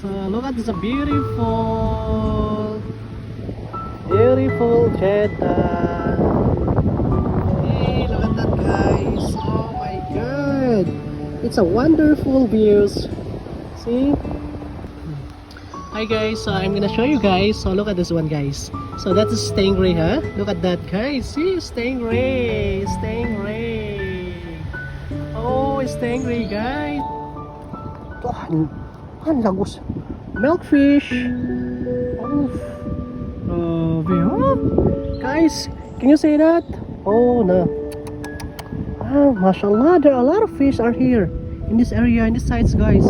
So look at this beautiful Jeddah. Hey, look at that, guys. Oh my god, it's a wonderful views. See? Hi guys, so I'm gonna show you guys. So look at this one, guys. So that is stingray, huh? Look at that, guys. See, stingray. Oh, stingray, guys. Oh, ang lagos. Milkfish. Oh, huh? Guys, can you say that? Oh no. Ah, mashallah, there are a lot of fish are here in this area, in this sites, guys.